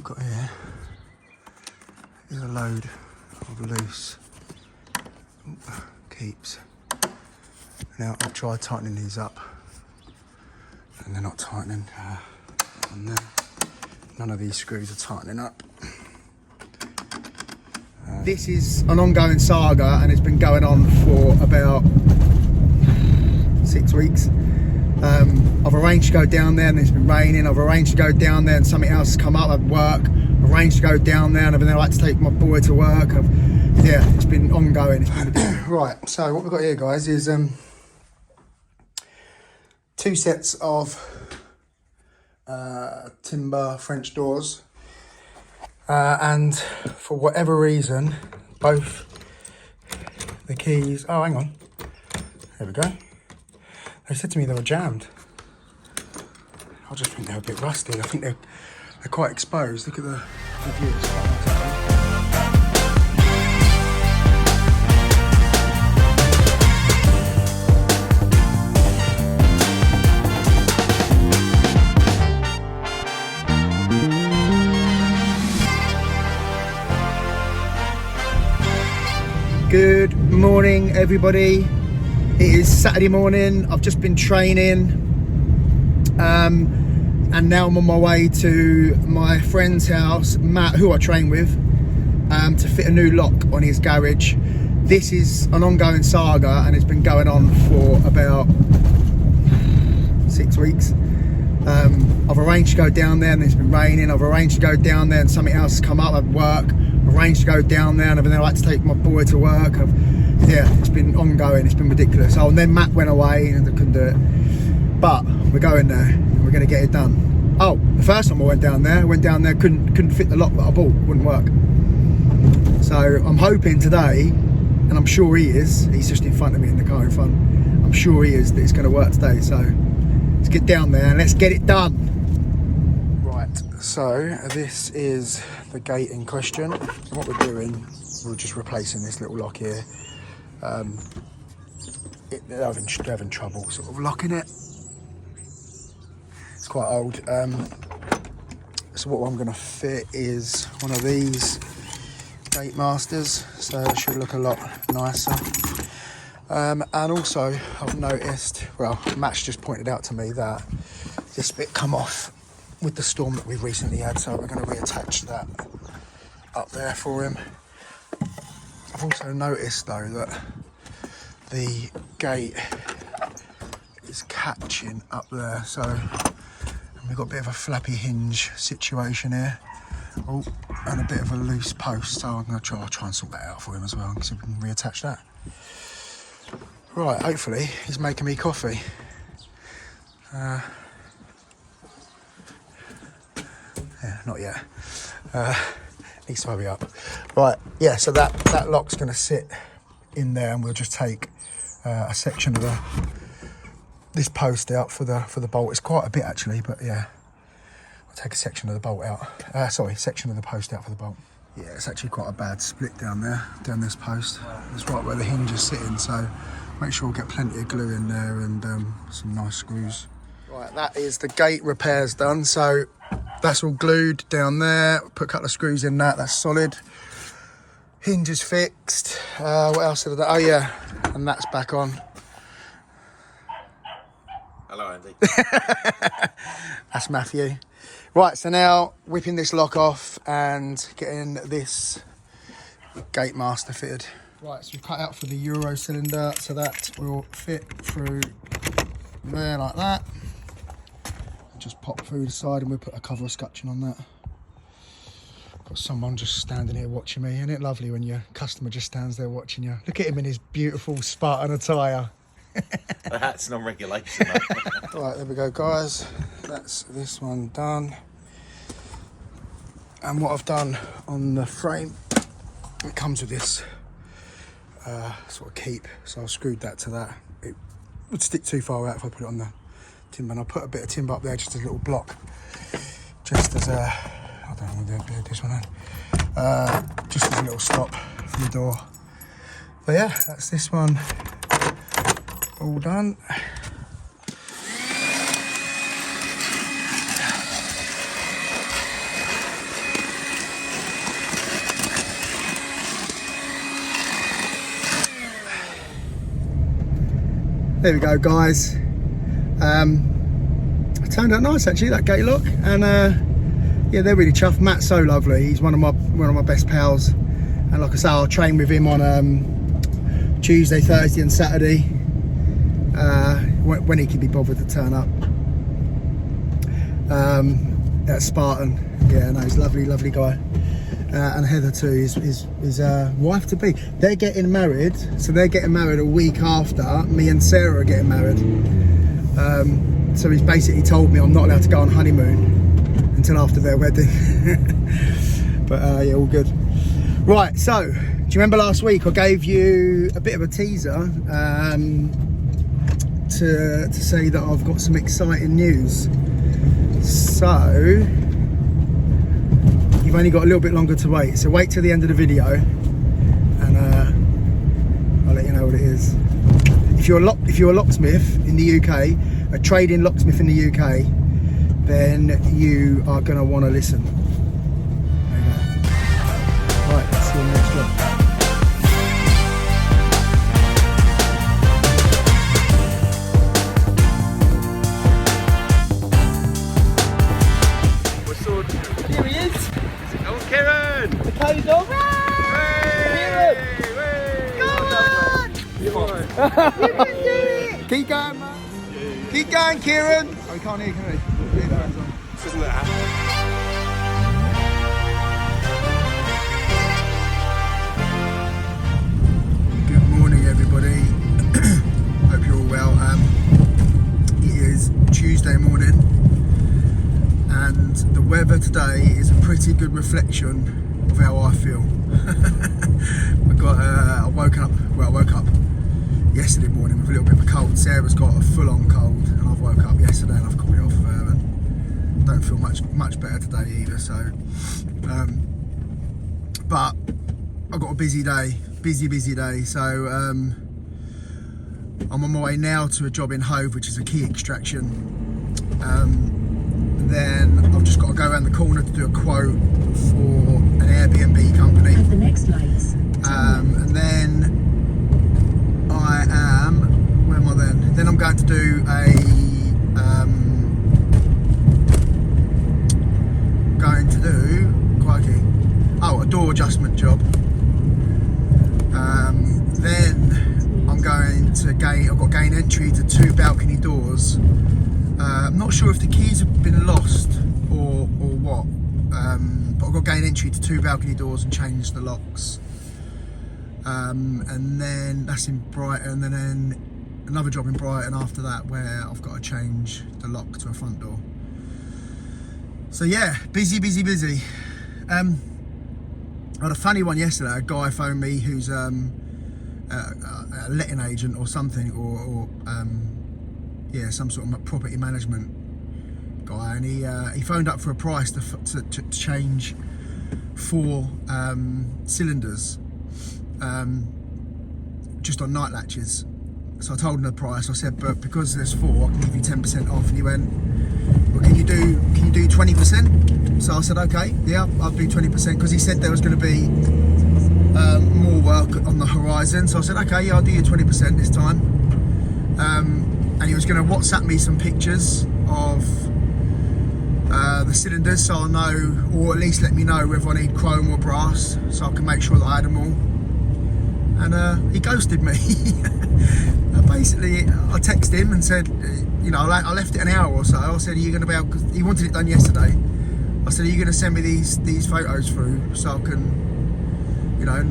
got here is a load of loose keeps. Now I've tried tightening these up and they're not tightening on there. None of these screws are tightening up. This is an ongoing saga and it's been going on for about 6 weeks. I've arranged to go down there and it's been raining. I've arranged to go down there and something else has come up at work. I've arranged to go down there and I've been like to take my boy to work. Yeah, it's been ongoing. Right, so what we've got here, guys, is 2 sets of timber French doors. And for whatever reason, both the keys... Oh, hang on. There we go. They said to me they were jammed. I just think they're a bit rusty. I think they're quite exposed. Look at the views. Good morning, everybody. It is Saturday morning. I've just been training and now I'm on my way to my friend's house, Matt, who I train with, to fit a new lock on his garage. This is an ongoing saga and it's been going on for about 6 weeks. I've arranged to go down there and it's been raining. I've arranged to go down there and something else has come up at work. I've arranged to go down there and I've been like to take my boy to work. Yeah, it's been ongoing, it's been ridiculous. Oh, and then Matt went away and I couldn't do it. But we're going there, we're gonna get it done. Oh, the first time I went down there, couldn't fit the lock that I bought, it wouldn't work. So I'm hoping today, and I'm sure he is, he's just in front of me in the car in front. I'm sure he is that it's gonna work today. So let's get down there and let's get it done. Right, so this is the gate in question. What we're doing, we're just replacing this little lock here. They're having trouble sort of locking it. It's quite old. So what I'm going to fit is one of these Gatemasters, so it should look a lot nicer. And also I've noticed, well, Matt's just pointed out to me that this bit come off with the storm that we recently had, so we're going to reattach that up there for him. I've also noticed though that the gate is catching up there, so we've got a bit of a flappy hinge situation here. Oh, and a bit of a loose post, so I'm going to try and sort that out for him as well, so we can reattach that. Right, hopefully he's making me coffee. Yeah, not yet. Needs to hurry up. Right, yeah, so that lock's going to sit in there and we'll just take a section of this post out for the bolt. It's quite a bit actually, but yeah, I'll take a section of the bolt out. Section of the post out for the bolt. Yeah, it's actually quite a bad split down there, down this post. It's right where the hinge is sitting, so make sure we get plenty of glue in there and some nice screws. Right, that is the gate repairs done, so that's all glued down there. Put a couple of screws in that's solid. Hinge is fixed. What else did I do? Oh yeah, and that's back on. Hello, Andy. That's Matthew. Right, so now whipping this lock off and getting this Gatemaster fitted. Right, so we've cut out for the Euro cylinder, so that will fit through there like that. Just pop through the side and we'll put a cover of scutching on that. Got someone just standing here watching me. Isn't it lovely when your customer just stands there watching you? Look at him in his beautiful Spartan attire. The hat's non-regulation. Right, there we go, guys. That's this one done. And what I've done on the frame, it comes with this sort of keep. So I've screwed that to that. It would stick too far out if I put it on the timber. And I'll put a bit of timber up there, just as a little block. Just as a... I don't know whether this one on. Just as a little stop for the door. But yeah, that's this one all done. There we go, guys. It turned out nice actually, that gate lock, and yeah, they're really chuffed. Matt's so lovely. He's one of my best pals, and like I say, I'll train with him on Tuesday, Thursday, and Saturday when he can be bothered to turn up. At Spartan, yeah, no, he's a lovely guy. And Heather too, his wife to be. They're getting married, so they're getting married a week after me and Sarah are getting married. So he's basically told me I'm not allowed to go on honeymoon until after their wedding. But yeah, all good. Right, so do you remember last week I gave you a bit of a teaser to say that I've got some exciting news? So you've only got a little bit longer to wait, so wait till the end of the video and I'll let you know what it is. If you're a locksmith in the UK, a trading locksmith in the UK, then you are going to want to listen. There you go. Right, let's see you in the next job. Here he is! Oh, Kieran! The code dog! Kieran! Go on! You can do it! Keep going, man. Keep going, Kieran! Oh, we can't hear, can we? Isn't that happy? Good morning, everybody. Hope you're all well. It is Tuesday morning, and the weather today is a pretty good reflection of how I feel. I woke up yesterday morning with a little bit of a cold. Sarah's got a full-on cold, and I've woke up yesterday and I've caught it off of her, and don't feel much better today either. So, but I've got a busy day, busy day. So I'm on my way now to a job in Hove, which is a key extraction. Then I've just got to go around the corner to do a quote for an Airbnb company. At the next lights. And then where am I then? Then I'm going to do a door adjustment job. Then I'm going to I've got to gain entry to 2 balcony doors. I'm not sure if the keys have been lost or what, but I've got to gain entry to 2 balcony doors and change the locks. And then that's in Brighton, and then another job in Brighton after that where I've got to change the lock to a front door. So yeah, busy. I had a funny one yesterday. A guy phoned me who's a letting agent or something, or yeah, some sort of property management guy, and he phoned up for a price to change 4 cylinders, just on night latches. So I told him the price. I said, but because there's 4, I can give you 10% off. And he went, well, can you do 20%? So I said, okay, yeah, I'll do 20%, because he said there was going to be more work on the horizon. So I said, okay, yeah, I'll do you 20% this time. And he was going to WhatsApp me some pictures of the cylinders, so I'll know, or at least let me know whether I need chrome or brass, so I can make sure that I had them all. And he ghosted me. Basically, I texted him and said, you know, I left it an hour or so. I said, are you going to be able, because he wanted it done yesterday. I said, are you going to send me these photos through so I can, you know,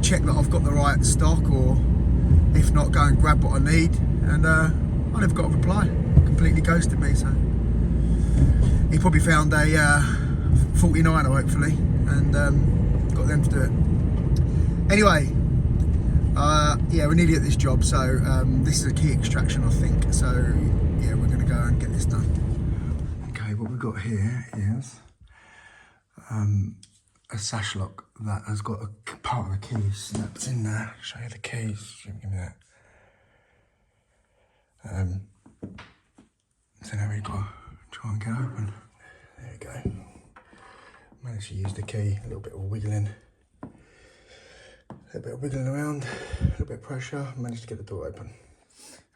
check that I've got the right stock, or if not, go and grab what I need. And I never got a reply. Completely ghosted me. So he probably found a 49er hopefully, and got them to do it. Anyway, yeah, we're nearly at this job. So this is a key extraction, I think. So yeah, we're going to go and get this done. Okay, what we've got here is a Sashlock that has got a part of the keys snapped in there. I'll show you the keys. Give me that. So now we've got to try and get open. There we go. Managed to use the key, a little bit of wiggling. A little bit of wiggling around, a little bit of pressure, managed to get the door open.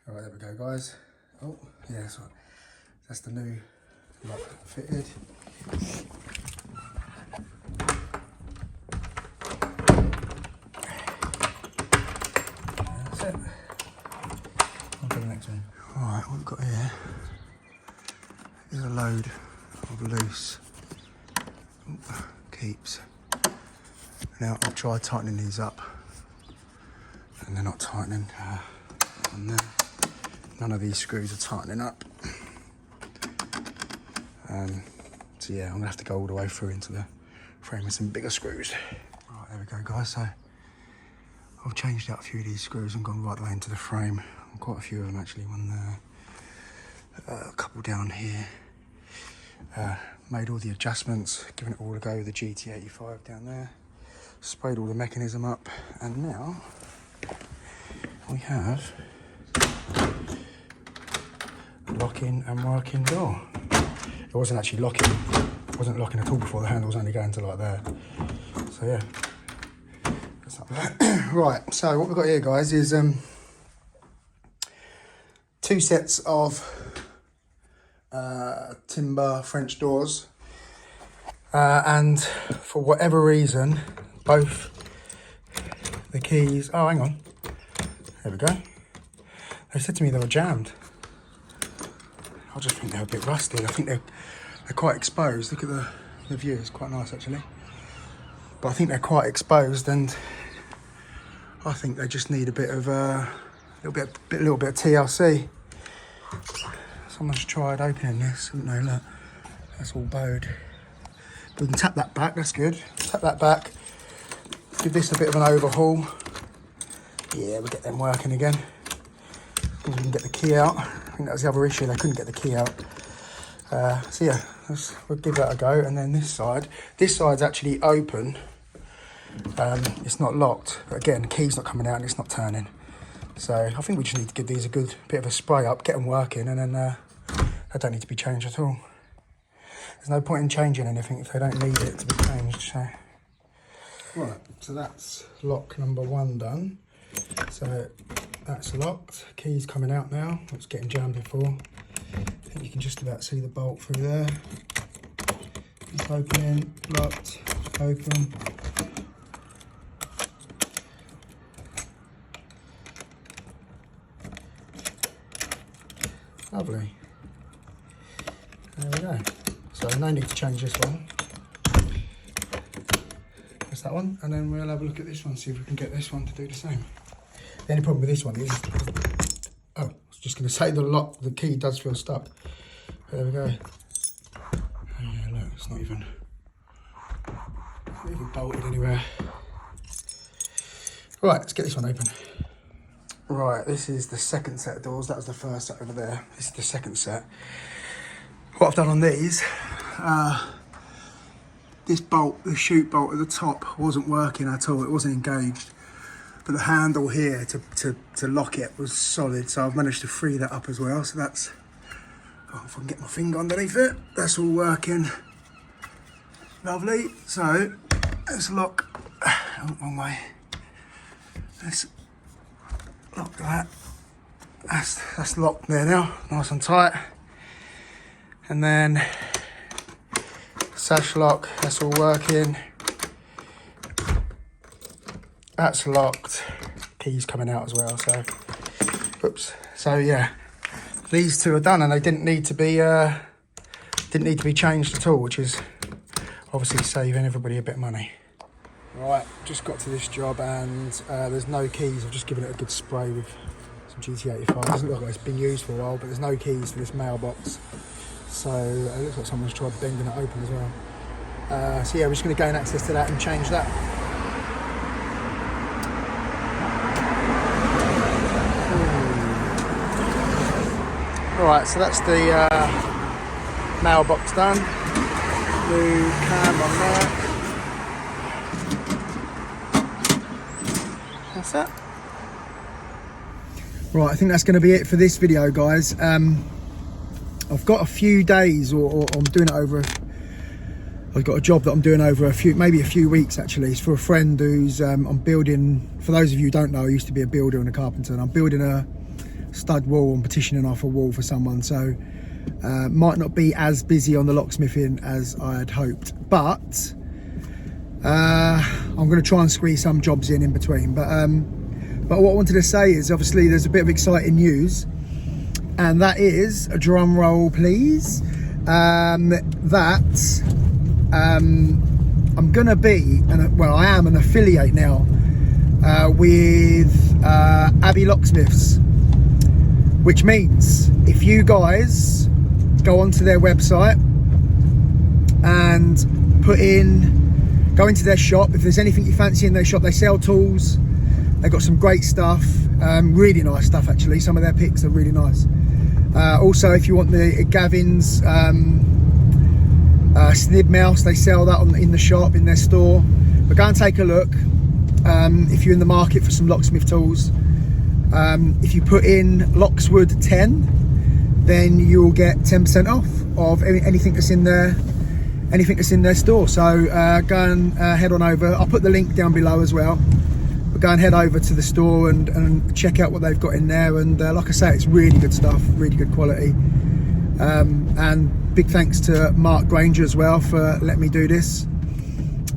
Alright, there we go, guys. Oh, yeah, that's the new lock fitted. That's it. On to the next one. Alright, what we've got here is a load of loose keeps. Now I've tried tightening these up and they're not tightening on there. None of these screws are tightening up. So yeah, I'm gonna have to go all the way through into the frame with some bigger screws. Right, there we go, guys. So I've changed out a few of these screws and gone right the way into the frame. Quite a few of them actually, one there, a couple down here. Made all the adjustments, given it all a go with the GT85 down there. Sprayed all the mechanism up, and now we have a locking and working door. It wasn't actually locking, it wasn't locking at all before. The handle was only going to like there. So yeah, that's up there. Right, so what we've got here, guys, is 2 sets of timber French doors, and for whatever reason, both the keys, oh hang on, there we go. They said to me they were jammed. I just think they're a bit rusty. I think they're quite exposed. Look at the view, it's quite nice actually. But I think they're quite exposed, and I think they just need a bit of a little bit of TLC. Someone's tried opening this, haven't they? Look, that's all bowed. We can tap that back, that's good. Tap that back. Give this a bit of an overhaul. Yeah, we'll get them working again. We can get the key out. I think that was the other issue, they couldn't get the key out. So yeah, we'll give that a go. And then this side's actually open. It's not locked, but again, the key's not coming out and it's not turning. So I think we just need to give these a good bit of a spray up, get them working, and then they don't need to be changed at all. There's no point in changing anything if they don't need it to be changed. So. Right, so that's lock number 1 done. So that's locked. Key's coming out now. It was getting jammed before. I think you can just about see the bolt through there. It's opening, locked, open. Lovely. There we go. So no need to change this one. That's that one, and then we'll have a look at this one, see if we can get this one to do the same. The only problem with this one is, oh, I was just going to say the key does feel stuck. There we go. Oh yeah, look, it's not even bolted anywhere. Right, let's get this one open. Right, this is the second set of doors. That was the first set over there. This is the second set. What I've done on these, this bolt, the chute bolt at the top, wasn't working at all. It wasn't engaged. But the handle here to lock it was solid. So I've managed to free that up as well. So that's, oh, if I can get my finger underneath it, that's all working. Lovely. So let's lock, oh, wrong way. Let's lock that. That's locked there now, nice and tight. And then sash lock, that's all working. That's locked. Keys coming out as well. So, oops. So yeah, these 2 are done, and they didn't need to be changed at all, which is obviously saving everybody a bit of money. Right, just got to this job, and there's no keys. I've just given it a good spray with some GT85. It doesn't look like it's been used for a while, but there's no keys for this mailbox. So it looks like someone's tried bending it open as well. So yeah, we're just going to gain access to that and change that. Right, so that's the mailbox done. New cam on there. That's that. Right, I think that's going to be it for this video, guys. I've got a few days, or I'm doing it over. I've got a job that I'm doing over maybe a few weeks actually. It's for a friend who's I'm building. For those of you who don't know, I used to be a builder and a carpenter, and I'm building a stud wall and partitioning off a wall for someone, so might not be as busy on the locksmithing as I had hoped, but I'm going to try and squeeze some jobs in between. But what I wanted to say is, obviously there's a bit of exciting news, and that is, a drum roll please, that I'm going to be, well, I am an affiliate now with Abbey Locksmiths, which means if you guys go onto their website and go into their shop, if there's anything you fancy in their shop, they sell tools, they've got some great stuff, really nice stuff actually, some of their picks are really nice. Also, if you want the Gavin's snib mouse, they sell that in the shop, in their store. But go and take a look if you're in the market for some locksmith tools. If you put in Lockswood 10, then you'll get 10% off of anything that's in their store. So go and head on over. I'll put the link down below as well. But go and head over to the store and check out what they've got in there. And like I say, it's really good stuff, really good quality. And big thanks to Mark Granger as well for letting me do this.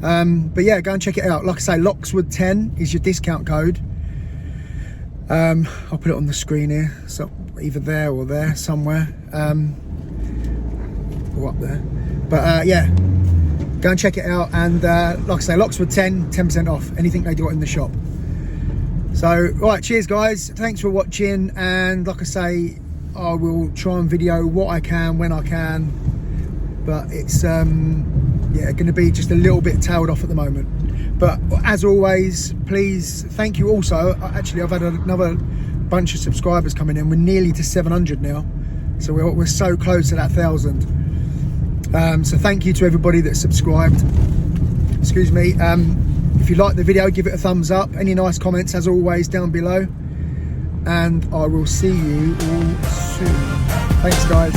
But yeah, go and check it out. Like I say, Lockswood 10 is your discount code. I'll put it on the screen here, so either there or there somewhere, or up there. But yeah, go and check it out. And like I say, Lockswood 10% off anything they got in the shop. So right, cheers guys, thanks for watching, and like I say, I will try and video what I can when I can, but it's yeah, going to be just a little bit tailed off at the moment. But as always, please, thank you. Also, actually, I've had another bunch of subscribers coming in. We're nearly to 700 now, so we're so close to that 1,000. So thank you to everybody that subscribed. Excuse me. If you like the video, give it a thumbs up. Any nice comments, as always, down below. And I will see you all soon. Thanks, guys.